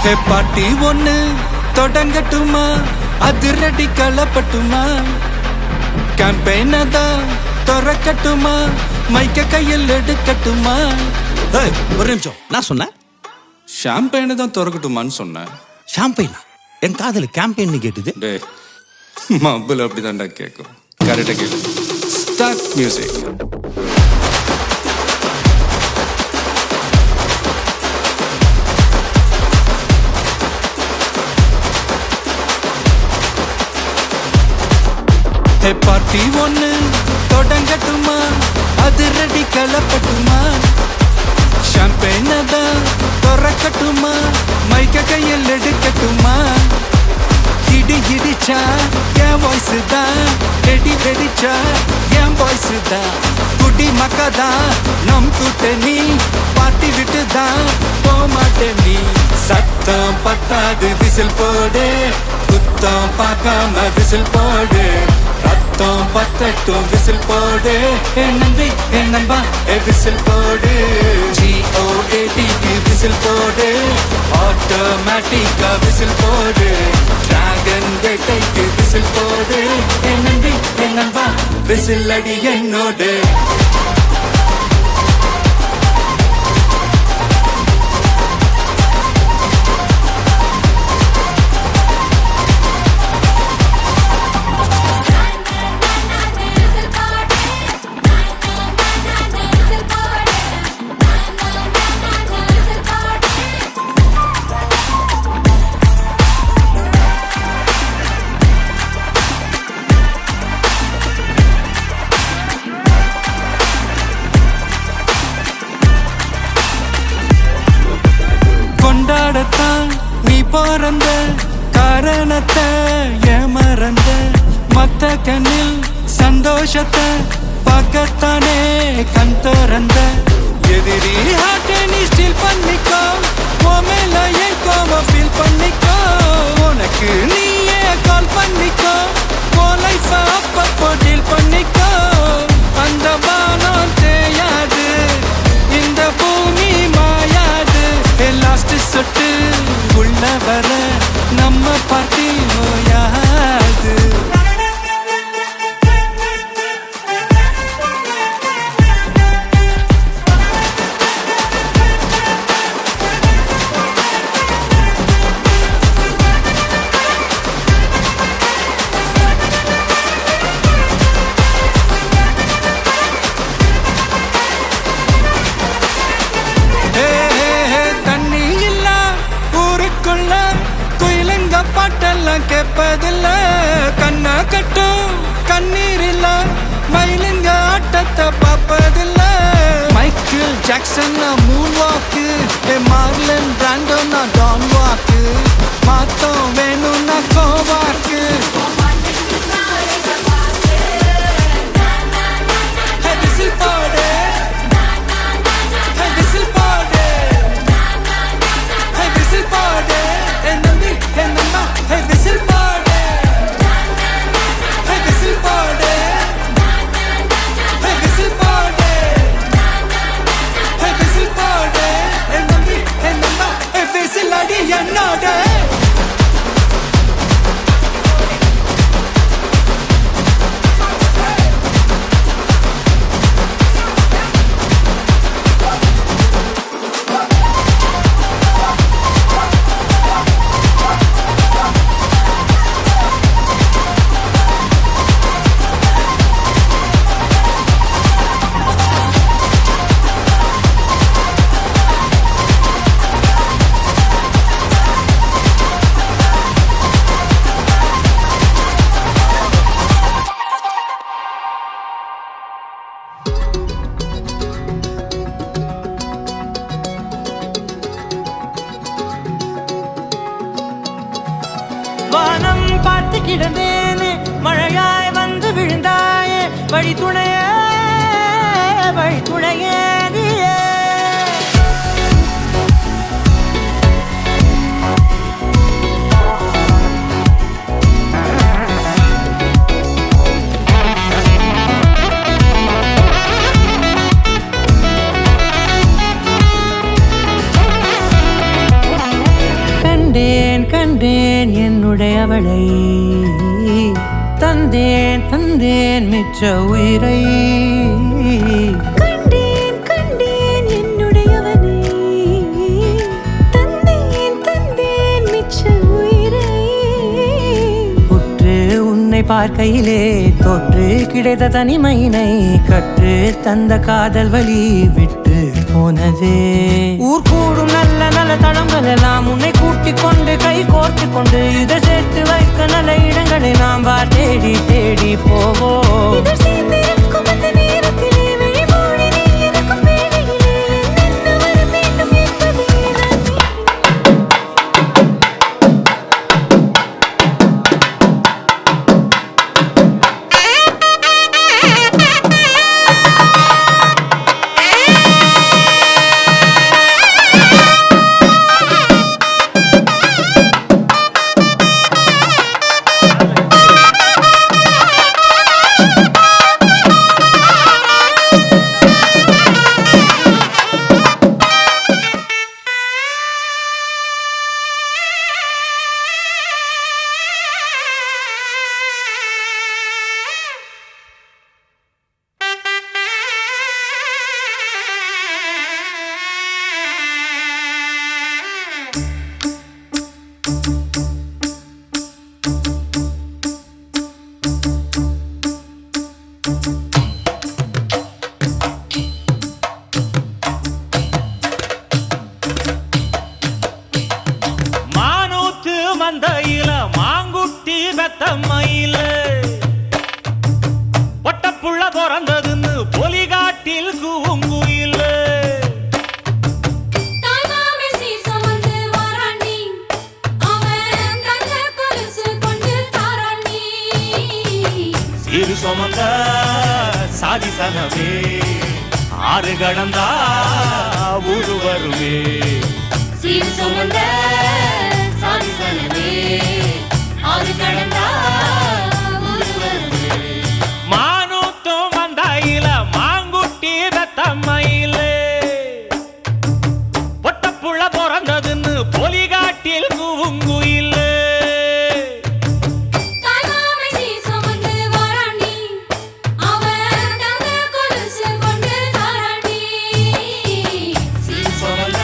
ஹே பாட்டி ஒண்ணு தொடங்கட்டுமா, அதிரடி களப்பட்டுமா, கேம்பெயின தான் திறக்கட்டுமா, மைக்க கையில் எடுக்கட்டுமா. ஒரு நிமிஷம், நான் சொன்னேன் ஷாம்பெயினை தான் திறக்கட்டுமான்னு சொன்னேன். ஷாம்பெயினா? என் காதல கேம்பெயின் கேட்டுது. டே மబ్బுல அப்படிதான்டா கேட்கும். கரெக்டா கேளு. Start music. ஹே பார்ட்டி ஒண்ணு தொடங்கட்டுமா, அதிரடி களப்பட்டுமா, ஷாம்பெயினை தான் திறக்கட்டுமா, மைக்க கையில் எடுக்கட்டுமா. இடி இடிச்சா என் வாய்ஸ் தான், வெடி வெடிச்சா என் வாய்ஸ் தான், குடி மக்கதான் நம் கூட்டணி, பாட்டி விட்டு தான் போமாட்டே நீ. சத்தம் பத்தாது விசில் போடு, குத்தம் பார்க்காம விசில் போடு, ரத்தம் பத்தட்டும் விசில் போடு, என் நம்பி என் நம்பா விசில் போடு. GOATக்கு விசில் போடு, ஆட்டோமேட்டிக்கா விசில் போடு, டிராகன் வேட்டைக்கு விசில் போடு, என் நம்பி என் நம்பா விசில் அடி என்னோடு. கொண்டாடத்தான் நீ பிறந்த காரணத்தை ஏமறந்த, மத்த கண்ணில் சந்தோஷத்தை பார்க்கத்தானே கண் திறந்த. எதிரி ஹார்ட்டை நீ ஸ்டீல் பண்ணிக்கோ, உன் மேல என் கோவம் ஃபீல் பண்ணிக்கோ, உனக்கு நீயே கால் பண்ணிக்கோ, உன் லைஃப அப்பப்போ டீல் பண்ணிக்கோ. அந்த வானம் தேயாது, இந்த பூமி மாயாது, லாஸ்ட் சொட்டு உள்ள வர நம்ம பார்ட்டி நோயாது. பாட்டெல்லாம் கேட்பதில்ல, கண்ணா கட்டும் கண்ணீர் இல்ல, மயிலுங்க ஆட்டத்தை பார்ப்பதில்ல. மைக்கேல் ஜாக்சன் மூன் வாக்கு, மார்லன் பிராண்டோ நான் டான் வாக்கு, மாத்தம் வேணும்னா கோவாக்கு. வானம் பார்த்து கிடந்தேனே, மழையாய் வந்து விழுந்தாயே, வழி துணையே நீயே. என்னுடையவளை தந்தேன் தந்தேன் மிச்ச உயிரை கண்டேன் கண்டேன் என்னுடையவனை தந்தேன் தந்தேன் மிச்ச உயிரை உற்று உன்னை பார்க்கையிலே தொற்று கிடைத்த தனிமையினை கற்று தந்த காதல் வழி விட்டு போனதே ஊர் கூடும் நல்ல நல்ல தளங்கள் எல்லாம் உன்னை கூட்டிக் கொண்டு கை கோர்த்து கொண்டு இதை சேர்த்து வைக்க நல்ல இடங்களை நாம் வா தேடி தேடி போவோம் இதழ் சேர்ந்திருக்கும் அந்த நேரத்திலே விழிமூடி நீ இருக்கும் வேளையிலே என்னென்ன வர வேண்டும் என்பதே நான் மானூத்து மந்தையில மாங்குட்டி வெத்தம்மையில பொட்டப்புள்ள பிறந்ததுன்னு பொலிகாட்டில் கூங்குயில தாய்மாமே சீசமந்து வாராண்டி அவன் தங்க கொலுசு கொண்டு தாராண்டி சீரு சுமந்த சாதி சனவே ஆறு கடந்தா ஊரு வருவே சீர் சுமந்த சாதி சனவே ஆறு கடந்தா ஊரு வருவே மானூத்து மந்தையில மாங்குட்டி வெத்தம்மையில பொட்டப்புள்ள பிறந்ததுன்னு பொலிகாட்டில் கூங்குயில தாய்மாமே சீசமந்து வாராண்டி அவன் தங்க கொலுசு கொண்டு தாராண்டி சீர் சுமந்த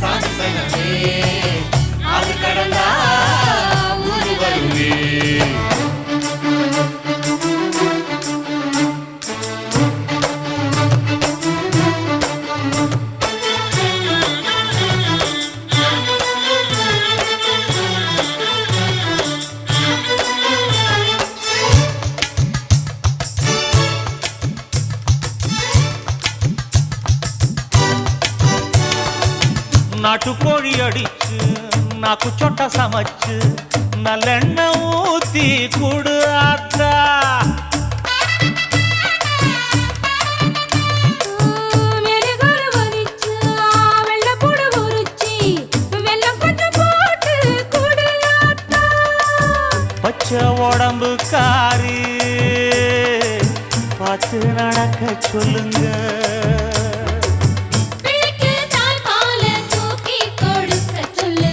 சாதி சனவே ஆறு கடந்தா ஊரு வருவே நாட்டுக்கோழி அடிச்சு நாக்கு சொட்ட சமைச்சு நல்லெண்ணெய் ஊத்தி குடு ஆத்தா மெழுகுல வரிச்சு வெள்ளப்பூடு உரிச்சி வெல்லம் கொஞ்சம் போட்டு குடியாத்தா பச்சை உடம்பு காரி பார்த்து நடக்க சொல்லுங்க பிள்ளைக்கு தாய்ப்பால தூக்கி கொடுக்க சொல்லு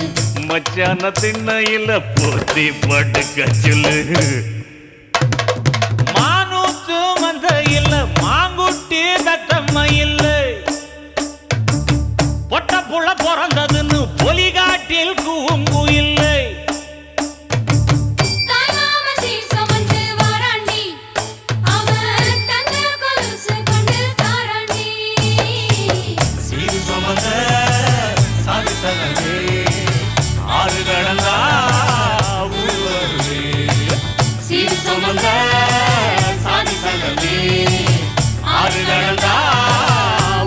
மச்சான திண்ணையில போத்தி படுக்க சொல்லு மானூத்து மந்தையில மாங்குட்டி வெத்தம்மையில பொட்டப்புள்ள பிறந்ததுன்னு பொலிகாட்டில் கூங்குயில்லை தாய்மாமே சீசமந்து வாராண்டி அவன் தங்க கொலுசு கொண்டு தாராண்டி சீரு சுமந்த சாதி சனவே ஆறு கடந்தா ஊரு வருவே சீர் சுமந்த சாதி சனவே ஆறு கடந்தா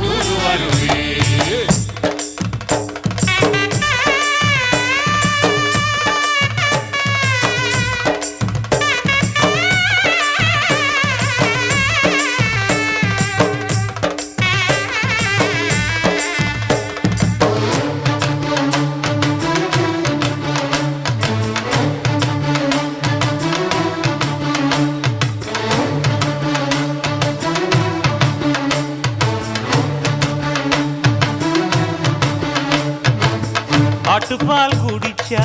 ஊரு வருவே ஆட்டுப்பால் குடிச்சா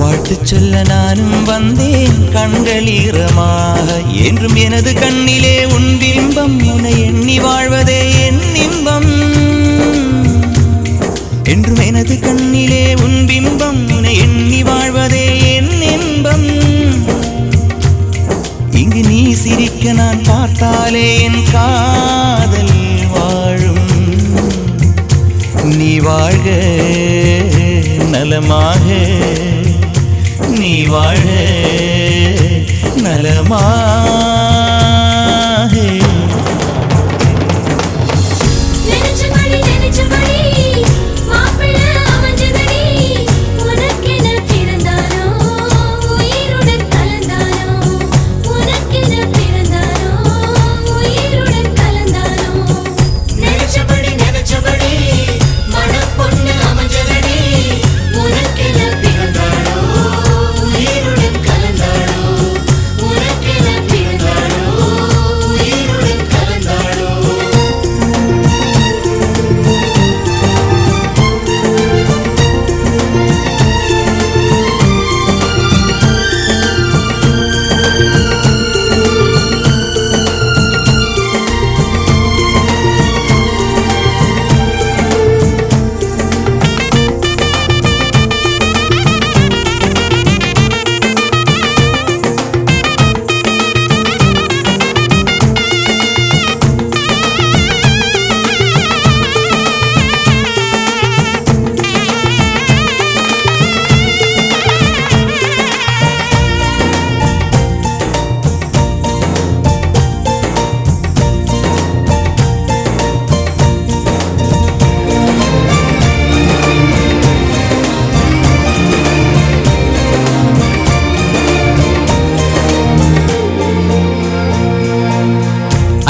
வாழ்த்து சொல்ல நானும் வந்தேன் கண்கள் ஈரமாக. என்றும் எனது கண்ணிலே உன் பிம்பம், உன்னை எண்ணி வாழ்வதே என் இன்பம். என்றும் எனது கண்ணிலே உன் பிம்பம், உன்னை எண்ணி வாழ்வதே என் இன்பம். இங்கு நீ சிரிக்க நான் பார்த்தாலே என் காதல் வாழும். நீ வாழ்க நலமாக, நீ வாழ்க நலமாக. நினைச்சபடி நினைச்சபடி மாப்பிள்ளை அமைஞ்சதடி. உனக்கென பிறந்தானோ உயிருடன் கலந்தானோ. உனக்கென பிறந்தானோ உயிருடன் கலந்தானோ. நினைச்சபடி நினைச்சபடி மணப்பொண்ணு அமைஞ்சதடி. உனக்கென பிறந்தானோ உயிருடன் கலந்தானோ. உனக்கென பிறந்தானோ உயிருடன் கலந்தானோ.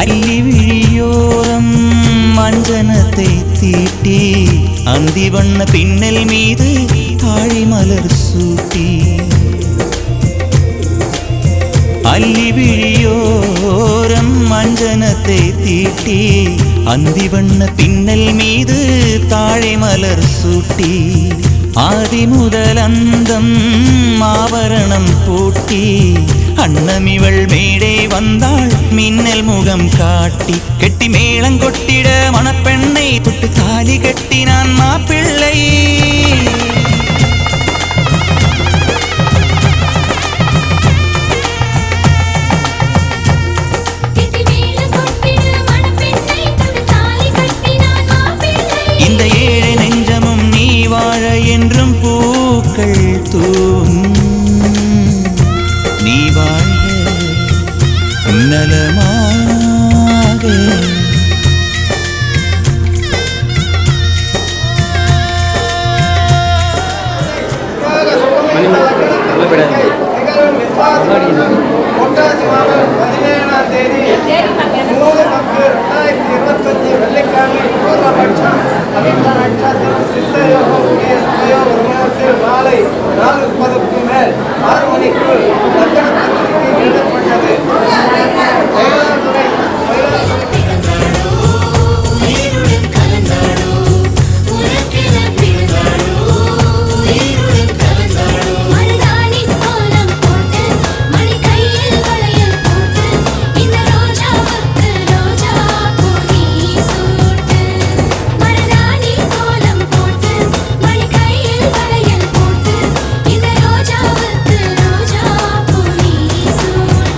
அள்ளி விழியோரம் மஞ்சனத்தை தீட்டி, அந்தி வண்ண பின்னல் மீது தாழி மலர் சூட்டி. அள்ளி விழியோரம் மஞ்சனத்தை தீட்டி, அந்தி வண்ண பின்னல் மீது தாழை மலர் சூட்டி. ஆதி முதல் அந்தம் ஆபரணம் பூட்டி, அன்னமிவள் மேடை வந்தாள் மின்னல் முகம் காட்டி. கெட்டி மேளங்கொட்டிட மணப்பெண்ணை தொட்டு தாலி கட்டினான் மாப்பிள்ளை. கெட்டி மேளம் கொட்டிட மணப்பெண்ணை தொட்டு தாலி கட்டினான் மாப்பிள்ளை. இந்த ஏழை நெஞ்சமும் நீ வாழ என்றும் பூக்கள் தூவும். நீ வாழ்க நலமாக. பொட்டாசி மாதம் 17ஆம் தேதி 3/10/2025 வெள்ளிக்கிழமை பூர்வபட்சம் அவிட்ட நட்சத்திரம் சித்தயோகம் பிரம்மத்தில் மாலை 4:30க்கு மேல் 6 மணிக்கு லக்னத்திற்கு எழுதப்பட்டது. உயிருடன் கலந்தானோ. உனக்கென பிறந்தானோ உயிருடன் கலந்தானோ. மருதாணி கோலம் போட்டு மணி கையில் வளையல் போட்டு, இந்த ரோஜாவுக்கு ரோஜா பூ நீ சூட்டு. மருதாணி கோலம் போட்டு மணி கையில் வளையல் போட்டு, இந்த ரோஜாவுக்கு ரோஜா பூ நீ சூட்டு.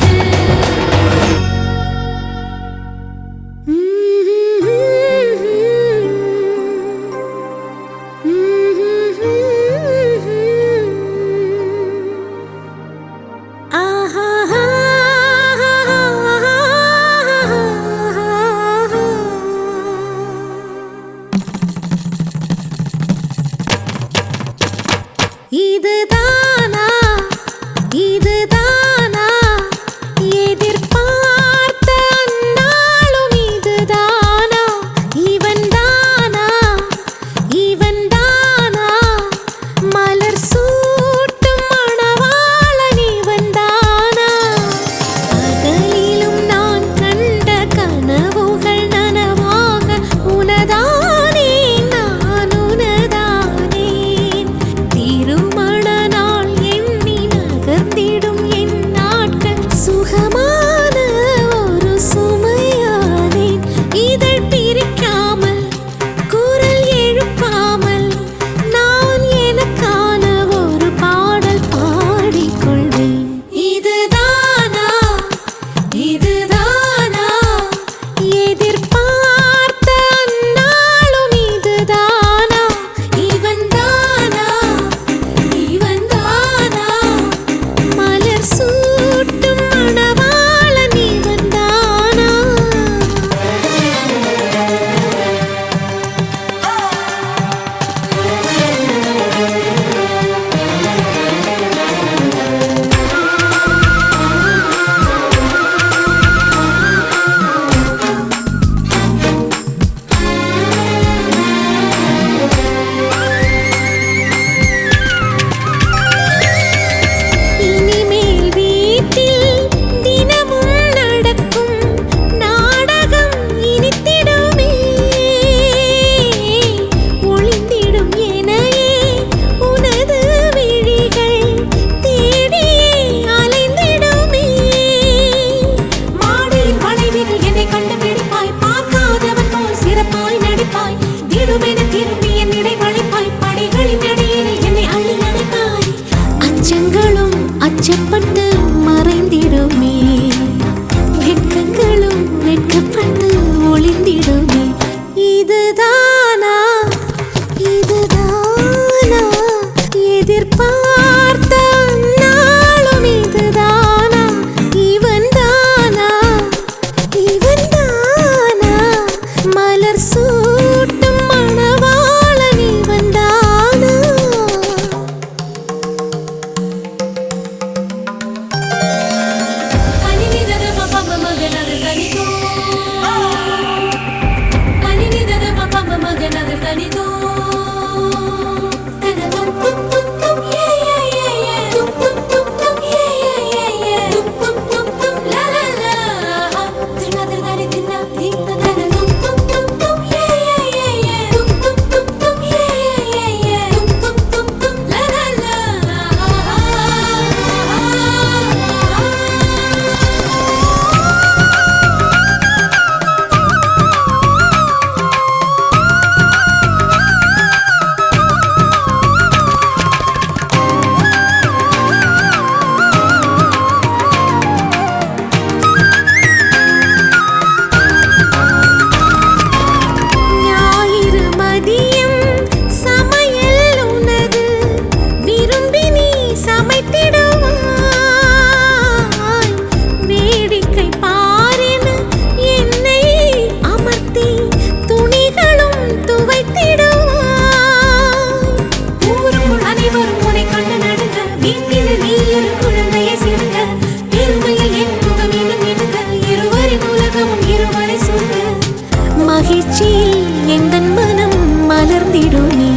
மகிழ்ச்சியில் எந்தன் மனம் மலர்ந்திடுமே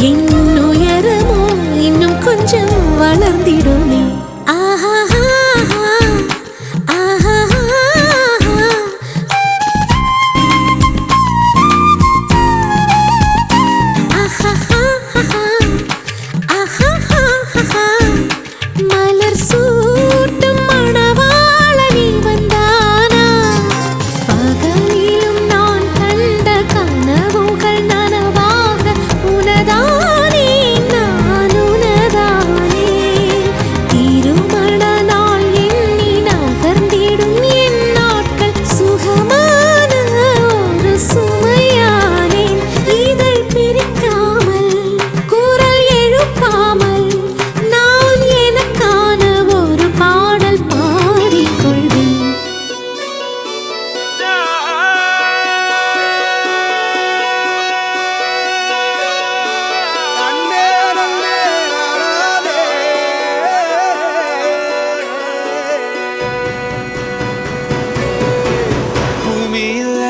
என் உயரமோ இன்னும் கொஞ்சம் வளர்ந்திடுமே ஆஹா மலர் சூட்டும் மணவாளனி வந்தானா பகலிலும் நான் கண்ட கனவுகள் நனவாக உனதானே நான் உனதானே திருமண நாள் எண்ணி நகர்ந்திடும் என் நாட்கள் சுகமான ஒரு சுமையானேன் இதை பிரிக்காமல் குரல் எழுப்பாமல் நான் எனக்கான ஒரு பாடல் பாடிக்கொள்வேன் பூமியில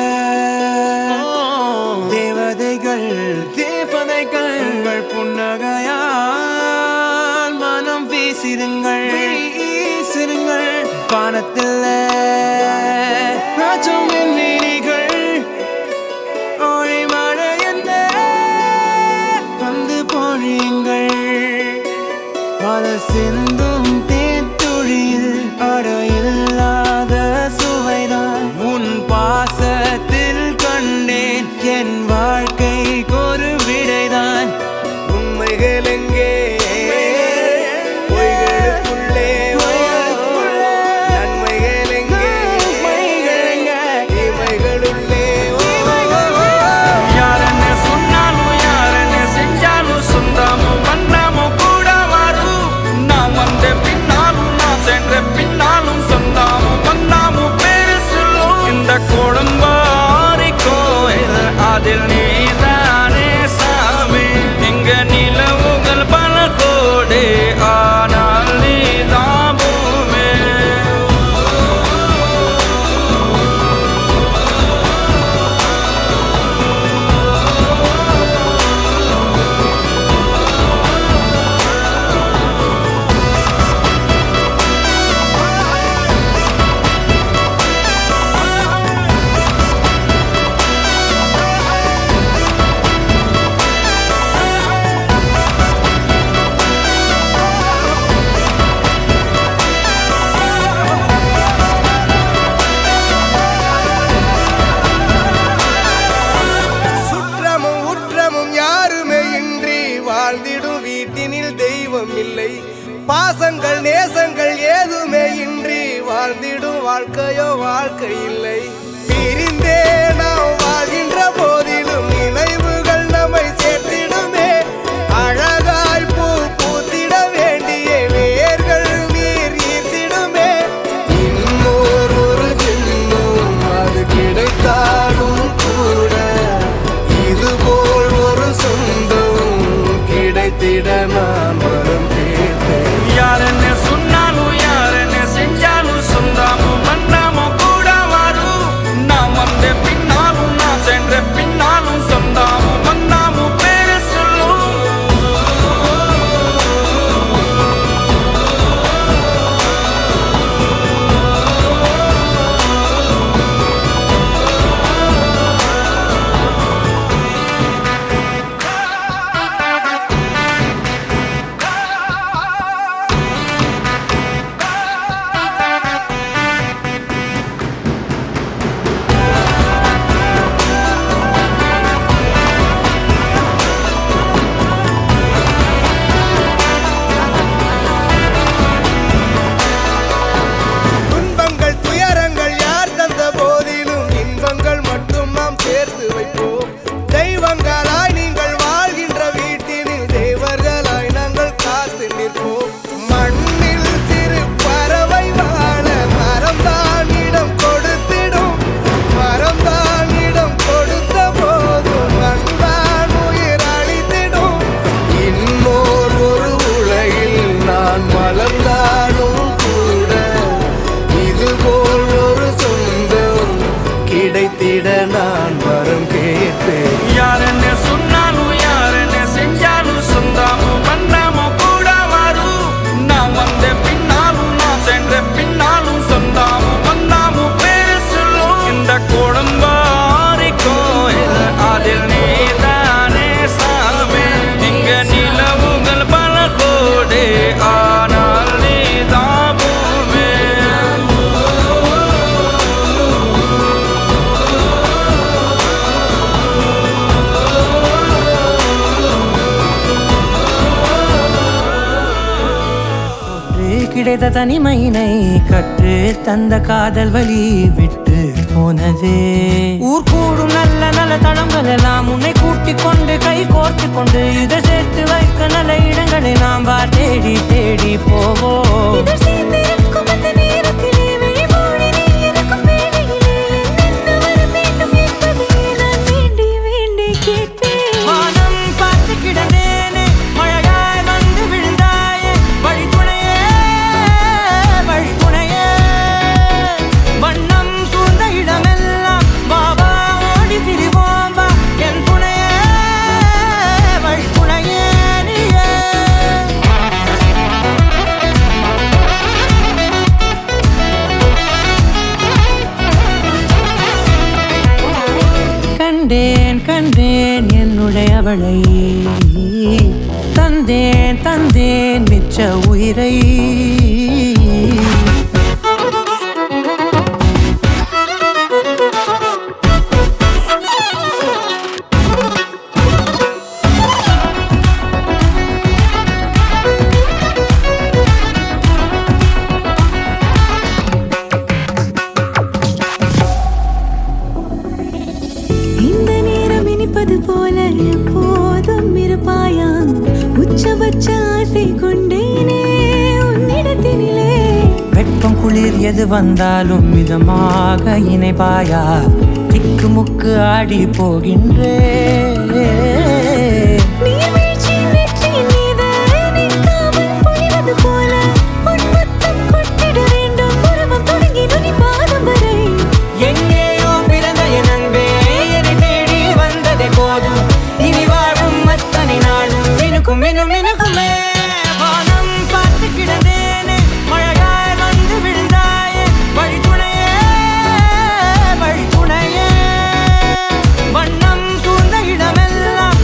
தேவதைகள் தேவதைகள் புன்னகையால் மனம் வீசிடுங்கள் வீசிடுங்கள் வானத்தில் ராஜம் எண்ணிகள் ஒளி மழை என்ன வந்து பொழியுங்கள் பல சிந்தும் தேத்துழியில் அடையில்லாத சுவைதான் உன் பாசத்தில் கண்டேன் என் வாழ்க்கைக்கு ஒரு விடைதான் உண்மைகள் எங்கே பொய்களுக்குள்ளே நன்மைகள் எங்கே தீமைகளுள்ளே யாரன்னு சொன்னாலும் யாரன்னு செஞ்சாலும் சொந்தமும் பந்தமும் கூட வரும் நான் வந்த பின்னாலும் நான் சென்ற பின்னாலும் சொந்தமும் பந்தமும் பேரு சொல்லும் இந்த கொடும்பாரி கோயில் அதில் நீதானே சாமி இங்க நிலவுகள் பல கோடி ஆனால் நீதான் பூமி சுற்றமும் உற்றமும் யாருமே இன்றி வாழ்ந்திடும் வீட்டினில் தெய்வம் இல்லை பாசங்கள் நேசங்கள் ஏதுமே இன்றி வாழ்ந்திடும் வாழ்க்கையோ வாழ்க்கை இல்லை பிரிந்தே நாம் வாழ்கின்ற போதிலும் நினைவுகள் நம்மை சேர்த்திடுமே அழகாய் பூ பூத்திட வேண்டிய வேர்கள் நீர் ஈர்த்திடுமே இன்னொரு ஜென்மம் அது கிடைத்தாலும் கூட இதுபோல் ஒரு சொந்தம் கிடைத்திட நான் வரம் கேட்டேன் யாரன்னு கிடைத்த தனிமையினை கற்று தந்த காதல் வழி விட்டு போனதே. ஊர் கூடும் நல்ல நல்ல தளங்கள் எல்லாம் உன்னை கூட்டிக் கொண்டு கை கோர்த்து கொண்டு இதை சேர்த்து வைக்க நல்ல இடங்களை நாம் வா தேடி தேடி போவோம். இதழ் சேர்ந்திருக்கும் அந்த நேரத்திலே விழிமூடி நீ இருக்கும் வேளையிலே என்னென்ன வர வேண்டும் என்பதை நான் வேண்டி வேண்டி கேட்பேன். வானம் பார்த்து கிடந்தேனே மழையாய் வந்து விழுந்தாயே வழித்துணையே வழித்துணையே. வண்ணம் சூழ்ந்த இடமெல்லாம் பாபா ஓடி திரிவோம் வா என் துணையே வழித்துணையே நீயே. கண்டேன் கண்டேன் என்னுடையவளை தந்தேன் தந்தேன் மிச்ச உயிரை. இந்த நேரம் இனிப்பது போல எப்போதும் இருப்பாயா உச்சபட்ச ஆசை கொண்டேனே உன்னிடத்தினிலே. வெப்பம் குளிர் எது வந்தாலும் மிதமாக இணைப்பாயா திக்கு முக்கு ஆடி போகின்றே. நீர்வீழ்ச்சியின் நெற்றியின் மீது நிற்காமல் பொழிவது போல உன் முத்தம் கொட்டிட வேண்டும் உருவம் தொடங்கி நுனி பாதம் வரை. எங்கேயோ பிறந்த என் அன்பே என்னை தேடி வந்ததே போதும் இனி வாழும் அத்தனை நாளும் மினுக்கும் மினும் மினுக்குமே. வானம் பார்த்து கிடந்தேனே மழையாய் வந்து விழுந்தாயே வழித்துணையே வழித்துணையே. வண்ணம் சூழ்ந்த இடமெல்லாம்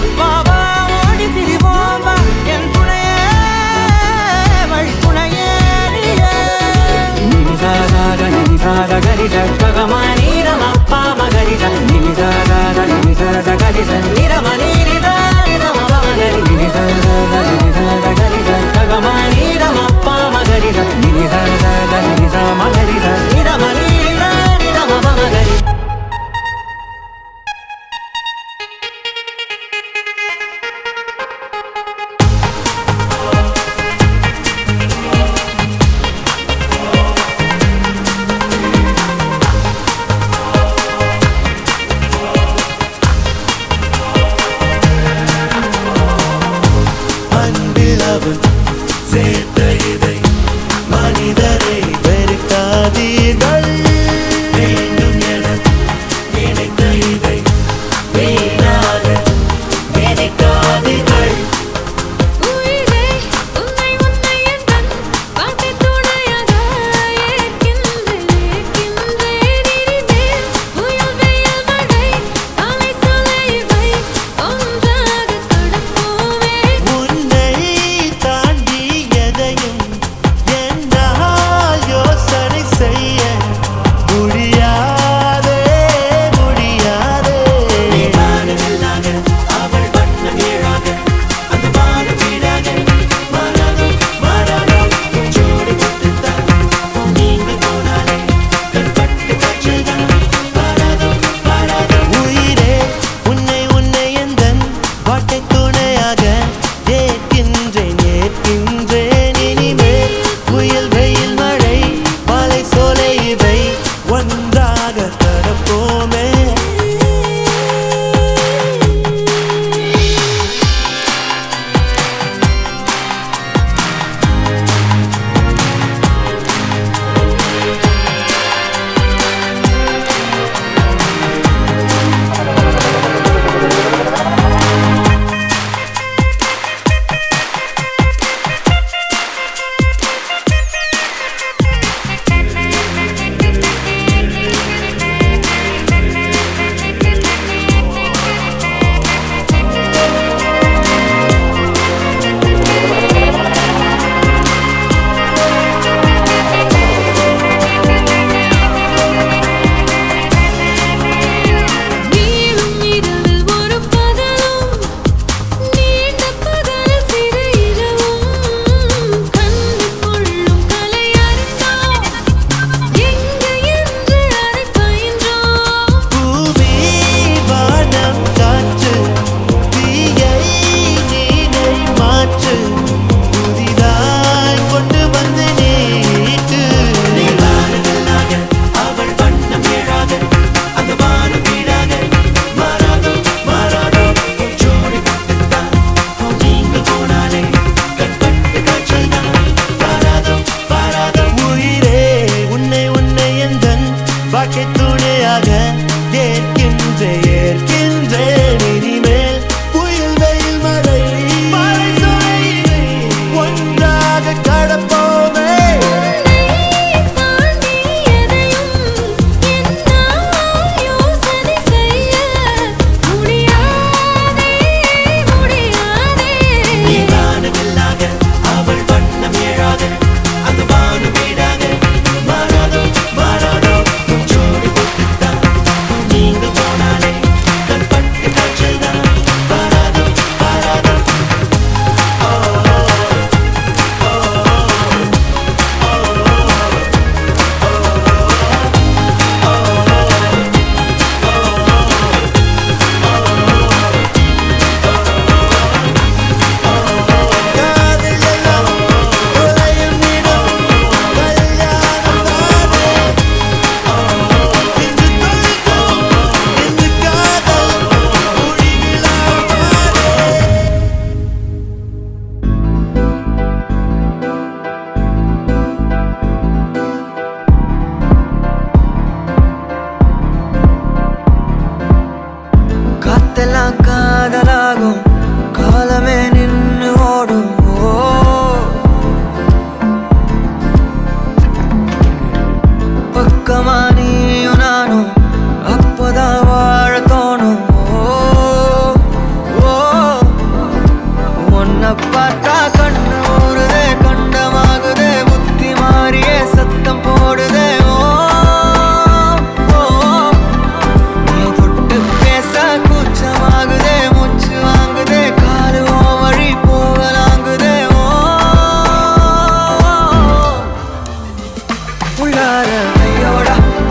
காற்றை ஏற்கின்றேன் இனிமேல் புயல் வெயில் மழை மழை சுனையினை ஒன்றாக கடப்போமே தாண்டி எதையும் என்னால் யோசனை செய்ய முடியாதே முடியாதே நீ வானவில்லாக அவள் வண்ணம் ஏழாக அந்த வானு வீடாக மாறாதோ மாறாதோ ஜோடி போட்டுத்தான் நீங்க போனாலே கண்பட்டு காய்ச்சல் தான் மாறாதோ மாறாதோ காதல் எல்லாம் உலயம் இடம் கல்யாணம் தானே இன்று தொலைக்கும் இந்த காதல் முடிவிலாமானே காத்தெல்லாம் காதலாகும் காலமே நின்று ஓடும் ஓ பக்கமா நீயும் நானும் அப்பதான் வாழ தோணும் ஓ ஓ உன்னை பார்த்தா கண்ணு ஊறுதே கண்டமாகுதே புத்தி மாறியே சத்தம் போடுதே ஓ ஓ நீ தொட்டு பேச கூச்சமாகுதே மூச்சு வாங்குதே காலு ஓ வழி போகலாங்குதே ஓ உள்ளார ஐயோட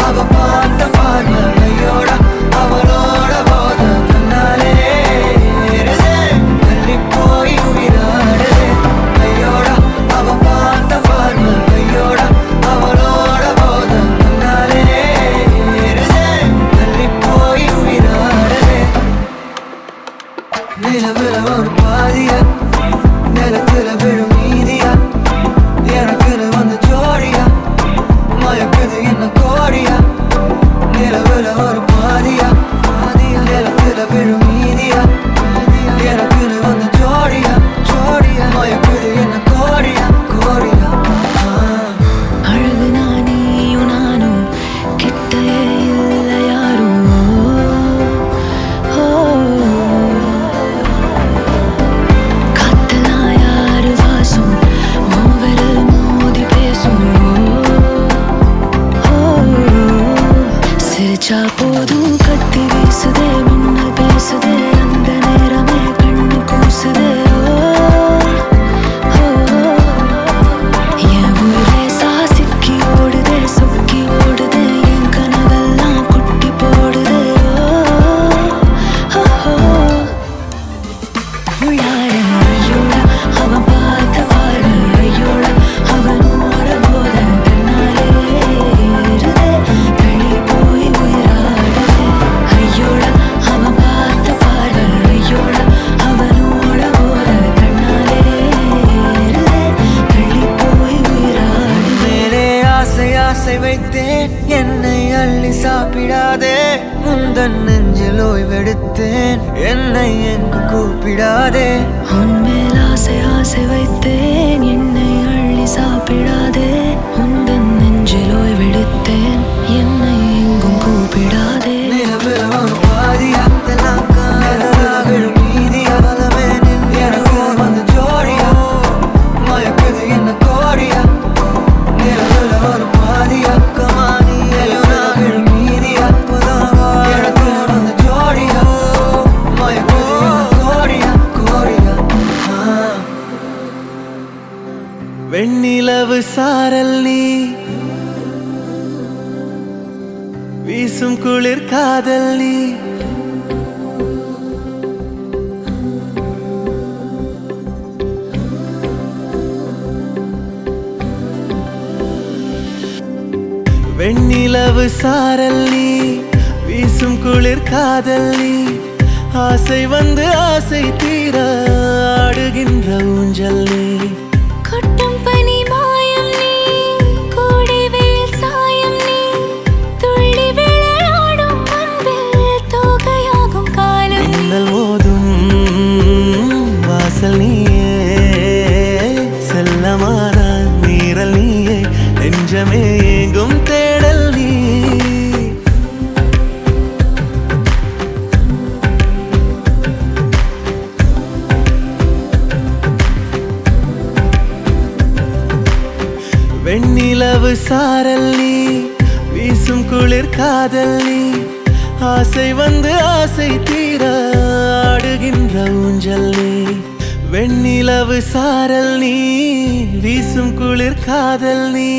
அவ பார்த்த பார்வை ஐயோட அவளோட போத தன்னாலே ஏறுதே தள்ளி போய் உயிராடுதே ஐயோட அவ பார்த்த பார்வை ஐயோட அவளோட போத தன்னாலே ஏறுதே தள்ளி போய் உயிராடுதே நிலவுல ஒரு பாதியா நிலத்துல விழும் மீதியா எனக்குன்னு வந்து ஜோடியா மயக்குது என்ன கோடியா நிலவுல ஒரு பாதியா நிலத்துல விழும் மீதியா எனக்குன்னு வந்து ஜோடியா ஜோடியா மயக்குது என்ன கோடியா கோடியா அழகு நானியும் நானும் கிட்டே இல்லை யாரும் ஓ காத்தெல்லாம் யாரு வாசம் விரல் மோதி பேசும் ஓ சிரிச்சா போதும் கத்தி வீசுதே மின்னல் பேசுதே அந்த நேரமே கண்ணு கூசுதே ஓ என் உயிரே சாசிக்கி ஓடுதே சொக்கி ஓடுதே என் கனவெல்லாம் குட்டி போடுதே ஓ உள்ளார ஐயோட அவன் பார்த்த பார்வை ஐயோட அவனோட போத தன்னாலே ஏறுதே வெளி போய் உயிராடுதே ஐயோட அவன் பார்த்த பார்வை ஐயோட அவனோட போத தன்னாலே ஏறுதே வெளி போய் உயிராடுதே மேலே ஆசை ஆசை வைத்தேன் என்னை அள்ளி சாப்பிடாதே முந்தன் நெஞ்சில் ஓய்வெடுத்தேன் என்னை எங்கு கூப்பிடாதே உன்மேல் ஆசை ஆசை வைத்தேன் என்னை அள்ளி சாப்பிடாதே உந்தன் நெஞ்சில் ஓய்வெடுத்தேன் என்னை எங்கும் கூப்பிடாதே நிலவுல ஒரு பாதியா தெல்லாம் காதலா விழும் மீதியா பலமே நின்று எனக்கு வந்து ஜோடியா மயக்குது என்ன கோடியா நிலவுல ஒரு பாதியா கமானி எலுனா விழும் மீதியா அப்பதான் எனக்கு வந்து ஜோடியா மயக்குது என்ன கோடியா கோடியா வெண்ணிலவு சாரல் நீ வீசும் குளிர் காதல் நீ வெண்ணிலவு சாரல் நீ வீசும் குளிர் காதல் நீ ஆசை வந்து ஆசை தீர ஆடுகின்ற ஊஞ்சல் நீ கொட்டும் பனி மாயம் நீ கோடை வெயில் சாயம் நீ துள்ளி விளையாடும் அன்பில் தோக வெண்ணிலவு சாரல் நீ வீசும் குளிர் காதல் நீ ஆசை வந்து ஆசை தீர ஆடுகின்ற ஊஞ்சல் நீ வெண்ணிலவு சாரல் நீ வீசும் குளிர் காதல் நீ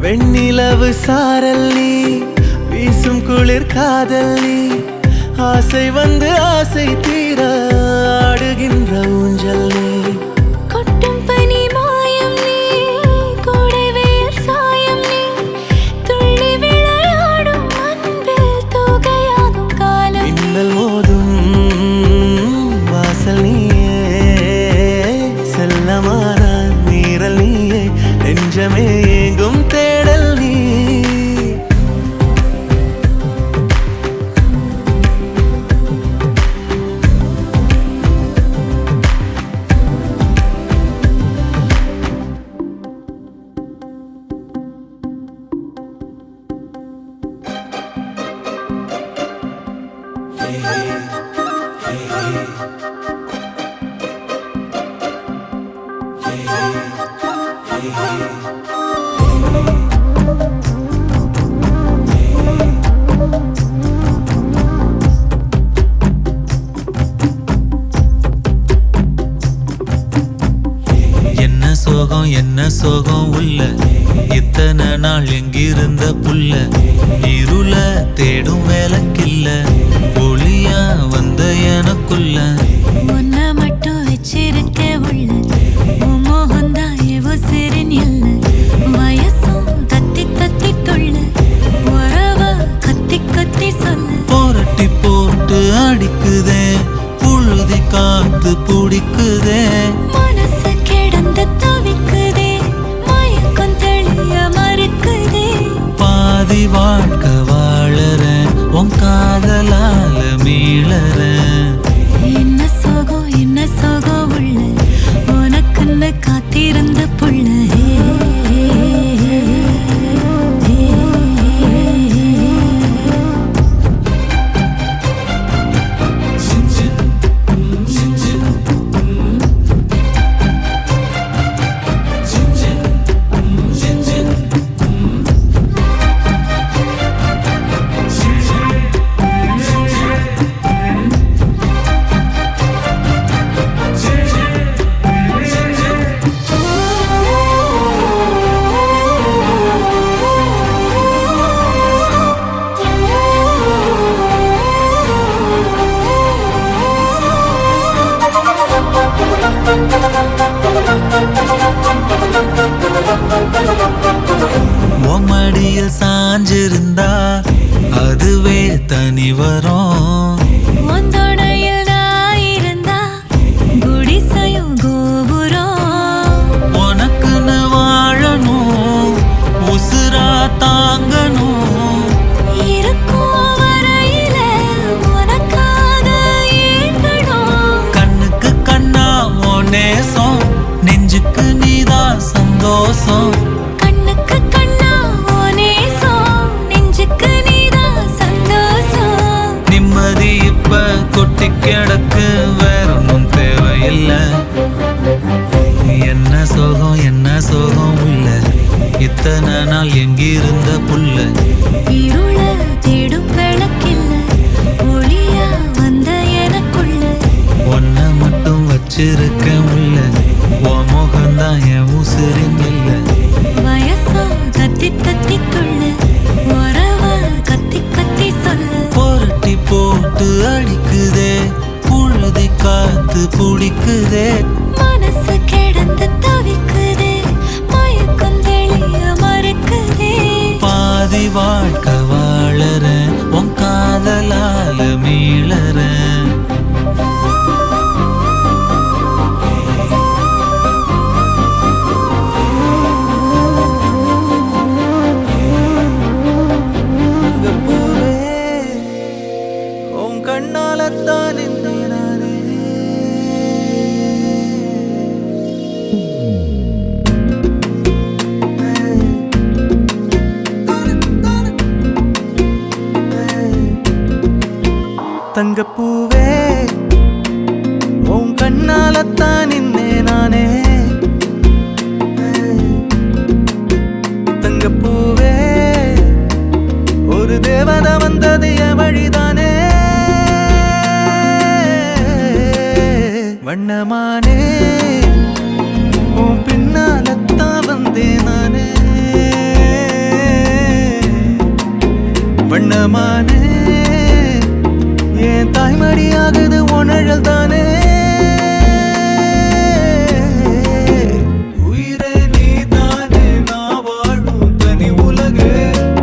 வெண்ணிலவு சாரல் நீ வீசும் குளிர் காதல் நீ ஆசை வந்து ஆசை தீர ஆடுகின்ற ஊஞ்சல் நீ கொட்டும் பனி மாயம் நீ கோடை வெயில் சாயம் நீ துள்ளி விளையாடும் அன்பில் தொகையாகும் காலம் மின்னல் மோதும் வாசல் நீயே செல்லமான நீரல் நீயே நெஞ்சமே எங்கும் தேடல் நீ என்ன சோகம் உள்ள இத்தனை நாள் எங்கிருந்த புள்ள இருள தேடும் வேலைக்கில்ல ஒளியா வந்த எனக்குள்ள ஒன்ன மட்டும் வச்சிருக்க உள்ள மோகந்தா எவோ சிறின் இல்ல வயசும் தத்தி தத்தி தொள்ள உறவ கத்தி கத்தி சொல்ல போரட்டி போட்டு அடிக்குதே புழுதி காத்து பிடிக்குதே மனசு கிடந்து தவிக்குதே மயக்கம் தெளிய மறுக்குதே பாதி வாழ்க்கை வாழறேன் உன் காதலால மீளறேன் என்ன சோகம் உள்ள உனக்குன்னு காத்திருந்த புள்ள மடியில் சாஞ்சிருந்தா அதுவே தனி வரும் ஒந்தோடையில் நான் இருந்தா குடிசையும் கோபுரம் உனக்குன்னு வாழணும் உசுரா தாங்கணும் இருக்கும் வரையில உனக்காக ஏங்கணும் கண்ணுக்கு கண்ணா உன் நேசம் நெஞ்சுக்கு நீதான் சந்தோஷம் கண்ணுக்கு கண்ணா ஓ நேசம் நெஞ்சுக்கு நீதான் சந்தோஷம் இத்தனை நாள் எங்கிருந்த புல்ல இருள தேடும் விளக்கில்ல ஒளியா வந்த எனக்குள்ள ஒன்ன மட்டும் வச்சிருக்க உள்ள உன் முகம்தான் என் உசிரின் இல்ல வயசோ தத்தி தத்திக்குள்ள உறவ கத்தி கத்தி சொல்ல புரட்டி போட்டு அடிக்குதே புழுதி காத்து புடிக்குதே மனசு கிடந்து தவிக்குதே மயக்கம் தெளிய மறுக்குதே பாதி வாழ்க்கை வாழறேன் உன் காதலால மீளறேன் உன் கண்ணாலத்தான் நானே தங்கப்பூவே உன் கண்ணாலத்தான் நின்னே நானே தங்கப்பூவே ஒரு தேவதை வந்தது என் வழிதானே வண்ணமானே உன் பின்னாலத்தான் வந்தேன் நானே வண்ணமானே என் தாய்மடியாகுது உணழல் தானே உயிரே நீ தானே நான் வாழும் தனி உலகு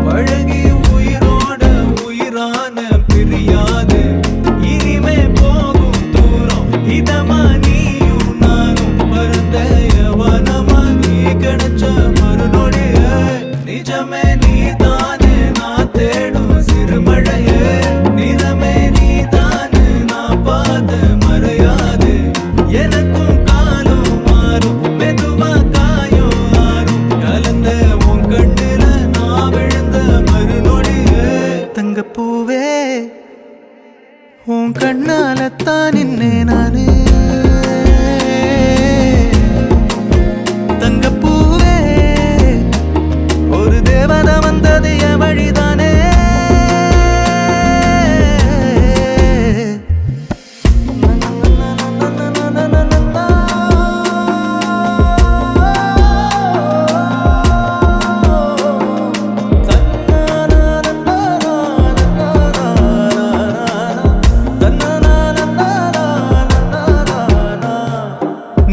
பழகி உயிரோட உயிரான பிரியாது இனிமே போகும் தூரம் இதமா நீயும் நானும் பரந்த யவனமா நீ கிடைச்ச மறுநொடிய நிஜமே நீ தானே நான் தேடும் சிறுமழையே நிறமே நீ தானே நான் பார்த்த மறையாது எனக்கும் காலம் மாறும் மெதுவா காயம் ஆறும் கலந்த உன் கண்ணுல நான் விழுந்த மறுநொடியே தங்கப்பூவே உன் கண்ணாலத்தான் நின்னே நானே தங்கப்பூவே ஒரு தேவதை வந்தது என் வழிதானே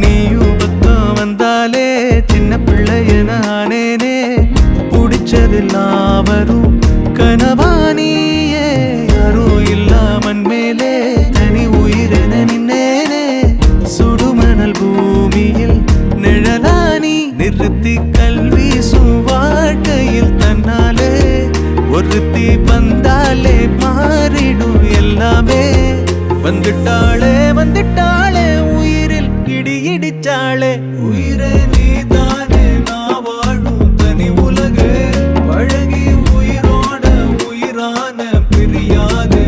நீயும் பக்கம் வந்தாலே சின்ன பிள்ளைய நானேனே பிடிச்சதெல்லாம் வரும் கனவானியே யாரும் இல்லாமன் மேலே தனி உயிரென நின்னேனே சுடுமணல் பூமியில் நிழலானி நிறுத்தி கல்வி வாழ்க்கையில் தன்னாலே ஒருத்தி வந்தாலே மாறிடும் எல்லாமே வந்துட்டாளே வந்துட்டாளே உயிரில் இடி இடிச்சாளே உயிரே நீ தானே நான் வாழும் தனி உலகு பழகி உயிரோட உயிரான பிரியாது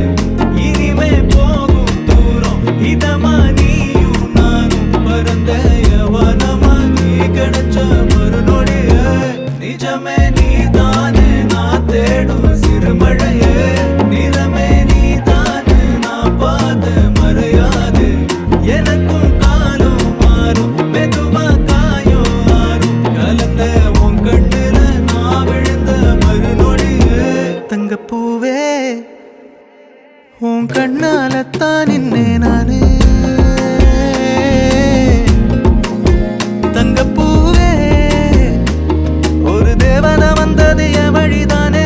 இனிமே போகும் தூரம் இதமா நீயும் நானும் பரந்த யவனமா நீ கிடைச்ச மறுநொடிய நிஜமே நீ தானே நான் தேடும் சிறுமழையே நிறமே நீ தானே நான் பார்த்த மறையாது எனக்கும் காலம் மாறும் மெதுவா காயம் ஆறும் கலந்த உன் கண்ணுல நான் விழுந்த மறுநொடியே தங்கப்பூவே உன் கண்ணாலத்தான் நின்னே நானே தங்கப்பூவே ஒரு தேவதை வந்தது என் வழிதானே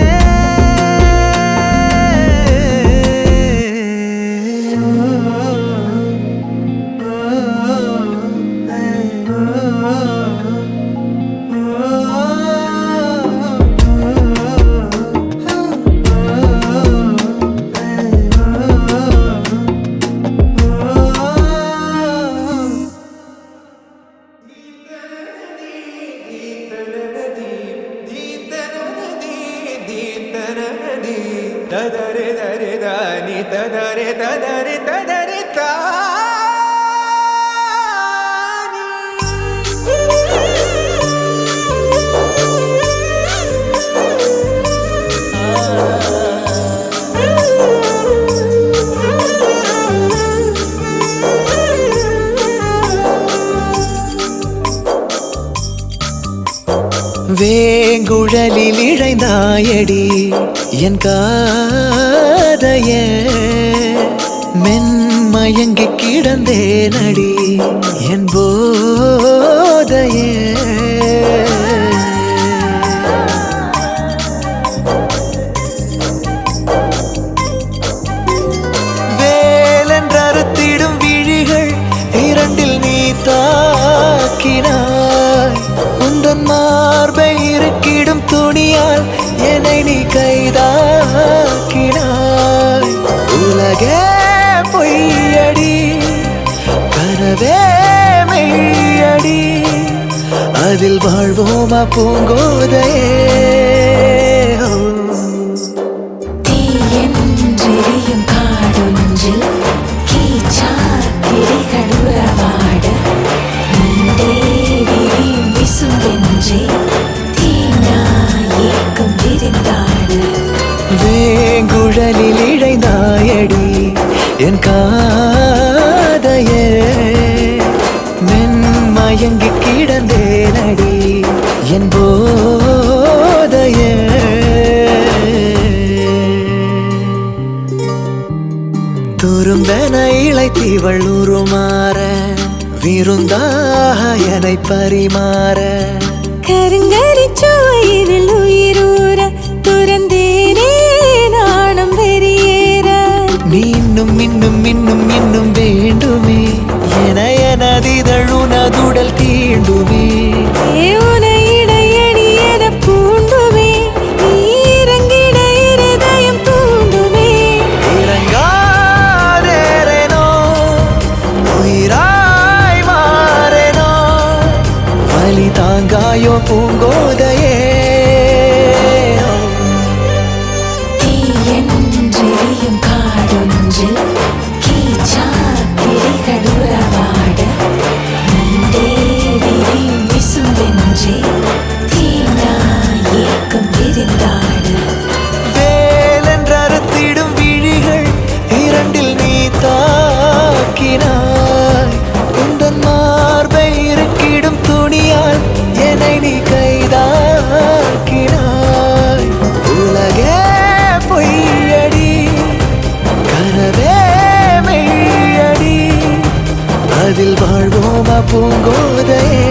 ததரே தரே தானி ததரே ததரே ததரே தானி வேங்குழலில் இழைந்தாயடி என் காதைய மென்மயங்கி கிடந்தேனடி என் போதையே வேலென்றறுத்திடும் விழிகள் இரண்டில் நீ தாக்கினாய் உந்தன் மார்பை இருக்கிடும் துணியால் என்னை நீ கைதாக்கினாய் உலகே பொய்யடி கனவே மெய்யடி அதில் வாழ்வோமா பூங்கோதையே தீயென்றெரியும் காடொன்றில் கீச்சார் கிளிகள் உறவாட நீண்டே விரியும் விசும்பென்றே தீண்டா ஏக்கம் விரிந்தாட வேங்குழலில் இழைந்தாயடி என் காதையே மென்மயங்கி கிடந்தேனடி என் போதையே துரும்பென இழைத்தீவள் உருமாற விருந்தாக என்னை பரிமாற கருங்கரிச்சுவையினில் உயிரூற துறந்தேனே நாணம் வெறியேற நீ இன்னும் இன்னும் இன்னும் இன்னும் வேண்டுமே என எனதிதழுனதுடல் தீண்டுமே உனையிடையடி என பூண்டுமே நீ இறங்கிட இருதயம் தூண்டுமே இறங்காதேனோ உயிராய் மாறேனோ வலி தாங்காயோ பூங்கோதையே தீயென்றெரியும் காடொன்றில் கீச்சார் கிளிகள் உறவாட நீண்டே விரியும் விசும்பென்றே தீண்டா ஏக்கம் விரிந்தாட வேலென்றறுத்திடும் விழிகள் இரண்டில் நீ தாக்கினாய் உந்தன் மார்பை இருக்கிடும் துணியால் என்னை நீ கைதாக்கினாய் உலகே பொய்யடி கனவே மெய்யடி அதில் வாழ்வோமா பூங்கோதையே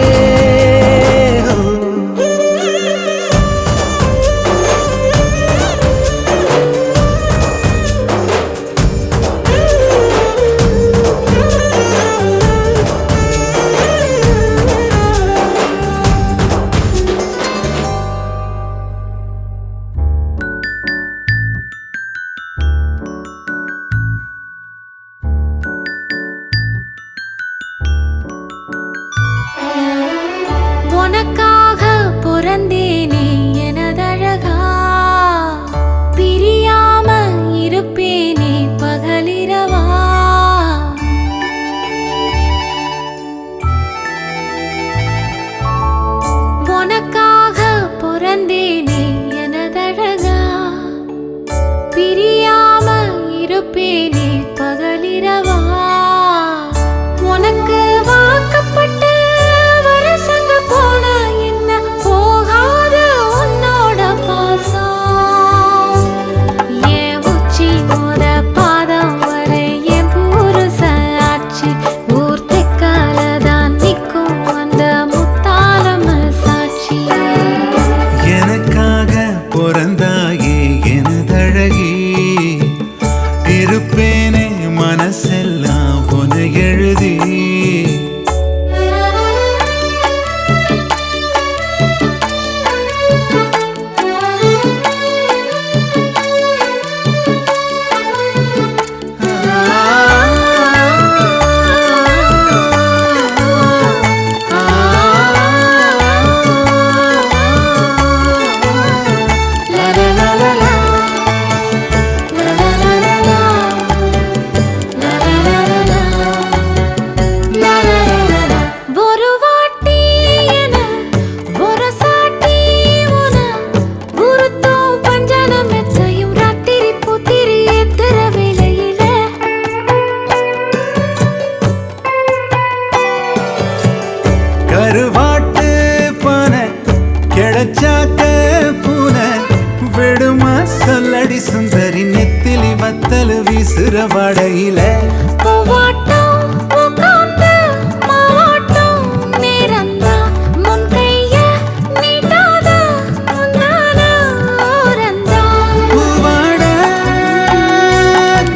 உனக்காக பிறந்தேனே எனதழகா பிரியாம இருப்பேனே பகலிரவா உனக்காக பிறந்தேனே எனதழகா பிரியாம இருப்பேனே பகலிரவா உனக்கு வாக்கப்பட்ட வருஷங்க போன என்ன போகாத வத்தல் வீசுற வடையில பூவாட்டம் உட்கார்ந்து மாவாட்டம் நேரந்தா முன் கைய நீட்டாத முன்னால ஓரந்தா பூவாட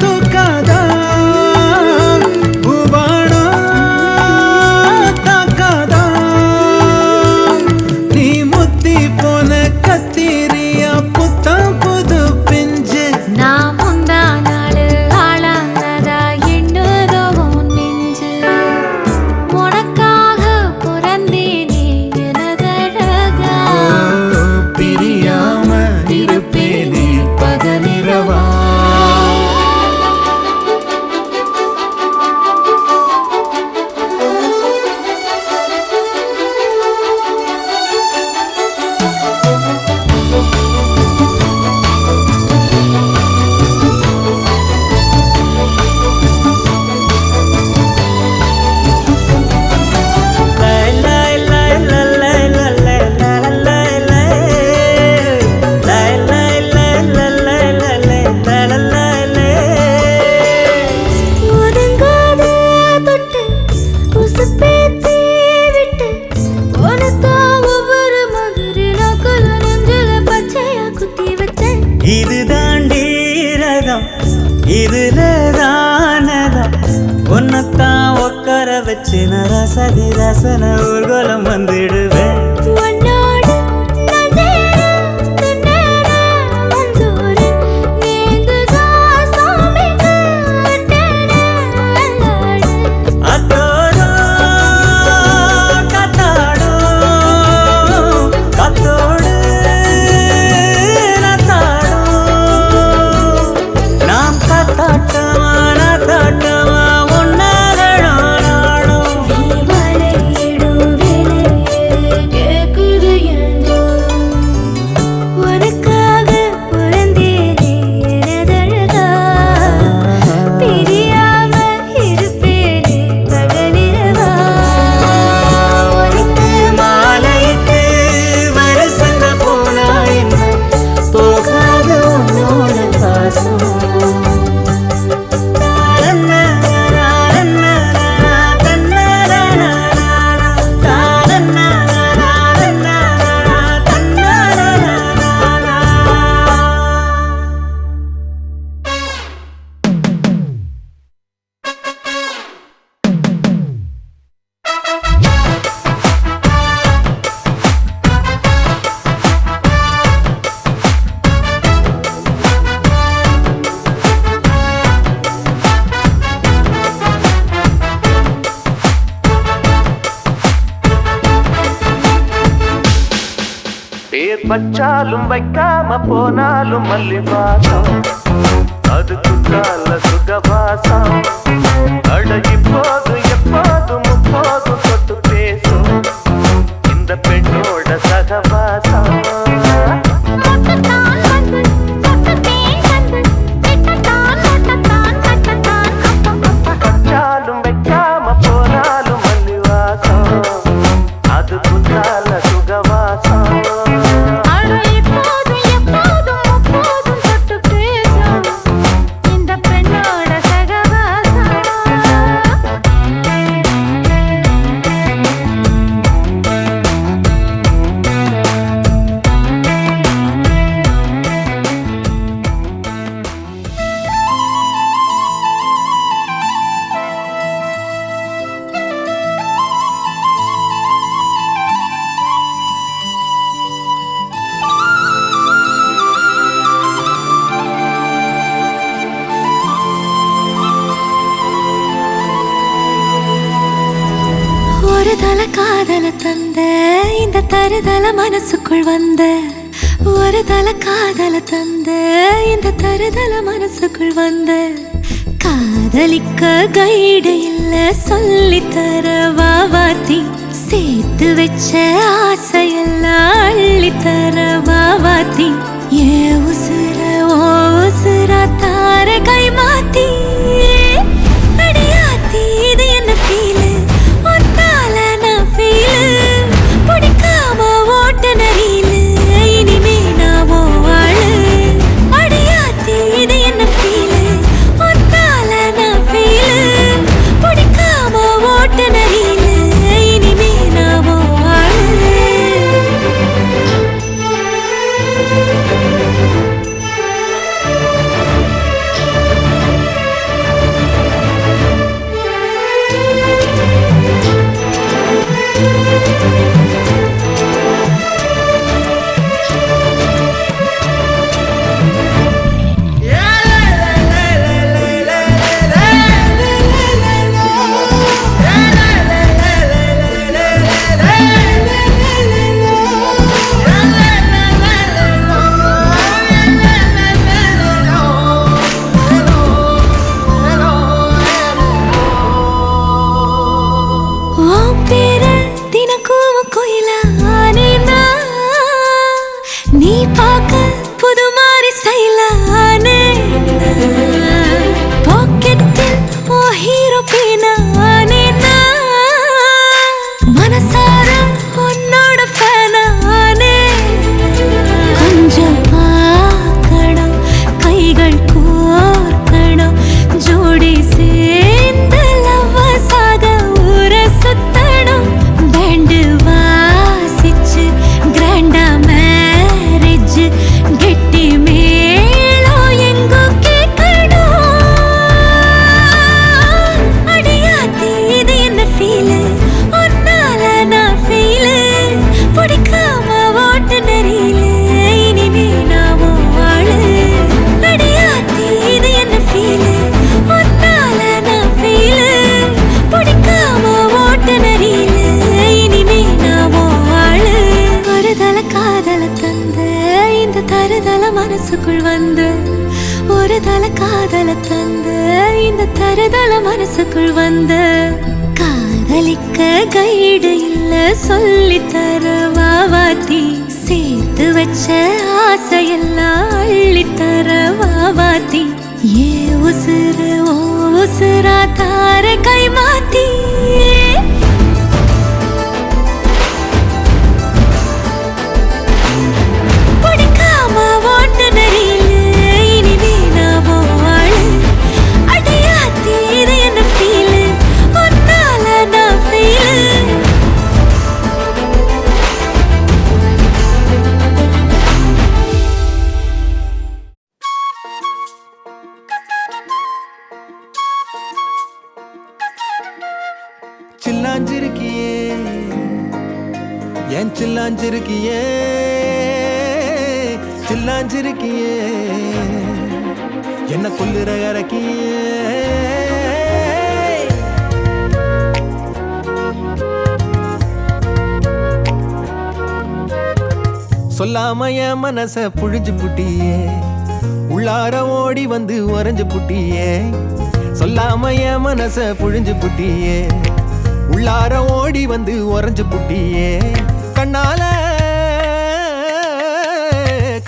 தூக்காதா பூவாடா தாக்காதா நீ முத்தி போன கத்திரியா புத்தம் புது பிஞ்சு நான் முந்தா நாள் ஆளானதா எண்ணுதோ உன் நெஞ்சு உனக்காக பிறந்தேனே எனதழகா பிரியாம இருப்பேனே பகலிரவா ஒதுங்காத தொட்டு உசுப்பேத்தி விட்டு உனக்கா ஒவ்வொரு மதுரில கொல நெஞ்சில பச்சையா குத்தி வச்சேன் இது தாண்டி ரகம் இதுல தானதம் உன்னத்தான் உட்கார வச்சு நான் ரசதி ரசன ஊர்கோலம் வந்துடுவேன் உன்னோடு நான் சேர திண்ணற வந்தோரு நீங்குதா சாமிக்கு அட்டன அல்லாடு அத்தோடும் கத்தாடும் கத்தோடு நத்தாடும் நாம் கத்தாட்டமா நத்தாட்டமா ஒன்னாகணும் நாடும் மலையிடும் விலையேறு கேக்குது என்றோ உனக்காக பிறந்தேனே எனதழகா பிரியாம இருப்பேனே பகலிரவா உனக்கு மாலையிட்டு வருஷங்க போனா என்ன போகாத உன்னோட பாசம் பேர் வச்சாலும் வைக்காம போனாலும் மல்லி வாசம் அது குற்றால சுகவாசம் அழகி போதும் எப்போதும் முப்போதும் தொட்டு பேசும் இந்த பெண்ணோட சகவாசம் முட்டத்தான் வந்து சொட்டத்தேன் வந்து விட்டத்தான் முட்டத்தான் கட்டத்தான் அப்பப்பப்பா வச்சாலும் வைக்காம போனாலும் மல்லி வாசம் அது குற்றால சுகவாசம் அட இப்போதும் எப்போதும் முப்போதும் தொட்டு பேசும் இந்த பெண்ணோட சகவாசம் ஒரு தல காதல தந்த இந்த தருதல மனசுக்குள் வந்த ஒரு தல காதல தந்த இந்த தருதல மனசுக்குள் வந்த காதலிக்க கைடு இல்ல சொல்லித்தர வாவாத்தி சேர்த்து வச்ச ஆசையெல்லாம் அள்ளித்தர வாவாத்தி ஏ உசுர ஓ உசுரா தார கை மாத்தி அடியாத்தி இது என்ன ஃபீலு ஒன்னால நான் ஃபீலு பிடிக்காம ஓட்ட நரியில இனிமே நான் ஓ ஆளு அடியாத்தி இது என்ன ஃபீலு பார்க்க புது மாதிரி ஸ்டைலானே பாக்கெட்டில் ஓ ஹீரோ பீனானே மனசார உன்னோட ஃபேனானே கொஞ்சம் பார்க்கணும் கைகள் கோர்க்கணும் ஜோடி சேர்ந்து லவ்வசாக ஊர சுத்தணும் பேண்டு வாசிச்சு கிராண்டா மேரேஜ் கெட்டி மேளம் எங்கோ கேட்கணும் அடியாத்தி இது என்ன ஃபீலு ஒன்னால நான் ஃபீலு பிடிக்காம ஓட்டு நெறியில இனிமே நாமோ வாழு அடியாத்தி இது என்ன ஃபீலு ஒன்னால நான் ஃபீலு பிடிக்காம ஓட்டு நெறியில இனிமே நாமோ வாழு ஒருதல காதல தந்த இந்த தருதல மனசுக்குள் வந்து ஒரு தல காதல தந்த இந்த தருதல மனசுக்குள் வந்து காதலிக்க கைடு இல்ல சொல்லி தர வாவாத்தி சேர்த்து வச்ச ஆசையெல்லாம் அள்ளி தர வாவாத்தி ஏ உசுறு ஓ உசுரா தார கை மாத்தி பிடிக்காம ஓட்டு நெறியில இனிமே நாமோ வாழு அடியாத்தி இது என்ன ஃபீலு ஒன்னால நான் ஃபீலு சில்லாஞ்சிருக்கியே ஏன் சில்லாஞ்சிருக்கியே சில்லாஞ்சிருக்கியே என்ன கொல்லுற இறக்கியே சொல்லாம என் மனச புழிஞ்சு புட்டியே உள்ளார ஓடி வந்து உறைஞ்சு புட்டியே சொல்லாம என் மனச புழிஞ்சு புட்டியே உள்ளார ஓடி வந்து உறைஞ்சு புட்டியே கண்ணால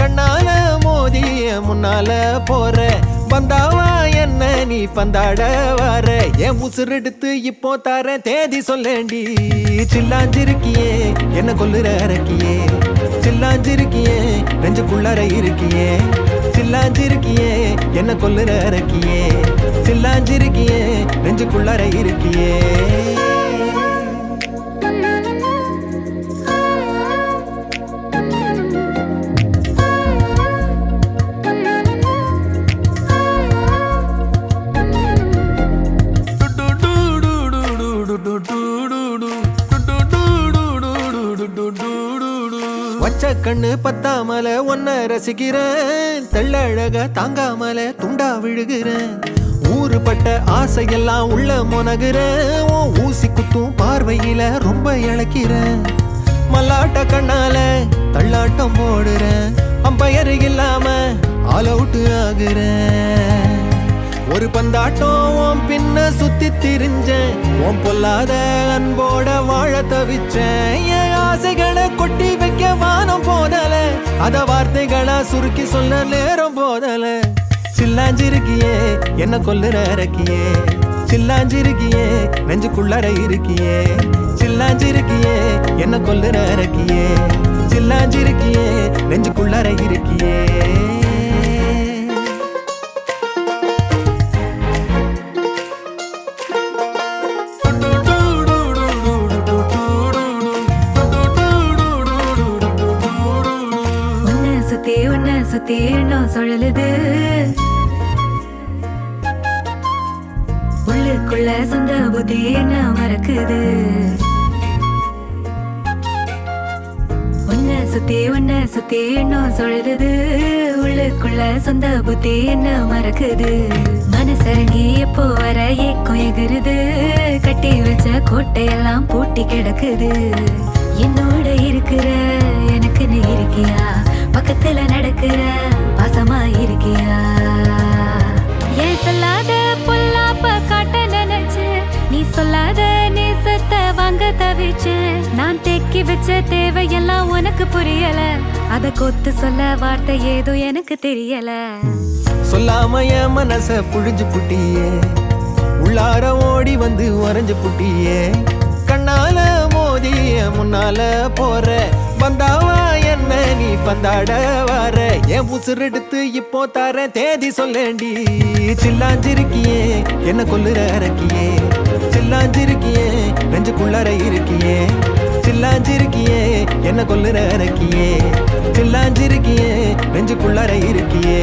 கண்ணால மோதிய முன்னால போற வந்தாவா என்ன நீ பந்தாட வர என் உசுரெடுத்து இப்போ தர தேதி சொல்லேண்டி சில்லாஞ்சிருக்கியே என்ன கொல்லுற இறக்கியே சில்லாஞ்சிருக்கியே நெஞ்சுக்குள்ளற இருக்கியே சில்லாஞ்சிருக்கியே என்ன கொல்லுற இறக்கியே சில்லாஞ்சிருக்கியே நெஞ்சுக்குள்ளற இருக்கியே வச்ச கண்ணு பத்தாமல ஒன்ன ரசிக்கிறேன் தெள்ளழக தாங்காமல துண்டா விழுகிறேன் ஊறுபட்ட ஆசையெல்லாம் உள்ள முனகுறேன் ஊசி குத்தும் பார்வையில ரொம்ப இழக்கிறேன் மல்லாட்ட கண்ணால தள்ளாட்டம் போடுறேன் அம்பயரு இல்லாம ஆல் அவுட் ஆகுறேன் ஒரு பந்தாட்டம் உன் பின்ன சுத்தி திரிஞ்சேன் உன் பொல்லாத அன்போட வாழ தவிச்சேன் என் ஆசைகளை கொட்டி வைக்க வானம் போதல அத வார்த்தைகளா சுருக்கி சொல்ல நேரம் போதல சில்லாஞ்சிருக்கியே என்ன கொல்லுற இறக்கியே சில்லாஞ்சிருக்கியே நெஞ்சுக்குள்ளற இருக்கியே சில்லாஞ்சிருக்கியே என்ன கொல்லுற இறக்கியே சில்லாஞ்சிருக்கியே நெஞ்சுக்குள்ளற இருக்கியே சுத்தி எண்ணம் சுழலுது உள்ளுக்குள்ள சொந்த புத்தி என்ன மறக்குது உன்ன சுத்தி எண்ணம் சுழலுது உள்ளுக்குள்ள சொந்த புத்தி என்ன மறக்குது மனசரங்கி எப்போ வர ஏக்கம் எகுருது கட்டி வச்ச கோட்டையெல்லாம் பூட்டி கிடக்குது என்னோட இருக்கிற எனக்கு நீ இருக்கியா பக்கத்துல நடக்கிற பாசமா இருக்கியா ஏன் சொல்லாத பொல்லாப்ப காட்ட நினைச்சு நீ சொல்லாத நேசத்தை வாங்க தவிச்சு நான் தேக்கி வச்ச தேவையெல்லாம் உனக்கு புரியல அத கொத்து சொல்ல வார்த்தை ஏதோ எனக்கு தெரியல சொல்லாம என் மனச புழிஞ்சு புட்டியே உள்ளார ஓடி வந்து உறைஞ்சு புட்டியே கண்ணால மோதிய முன்னால போற வந்தாவா என்ன நீ பந்தாட வர என் உசுர் எடுத்து இப்போ தர தேதி சொல்லேண்டி சில்லாஞ்சிருக்கியே என்ன கொல்லுற அரக்கியே சில்லாஞ்சிருக்கியே நெஞ்சுக்குள்ளற இருக்கியே சில்லாஞ்சிருக்கியே என்ன கொல்லுற அரக்கியே சில்லாஞ்சிருக்கியே நெஞ்சுக்குள்ளற இருக்கியே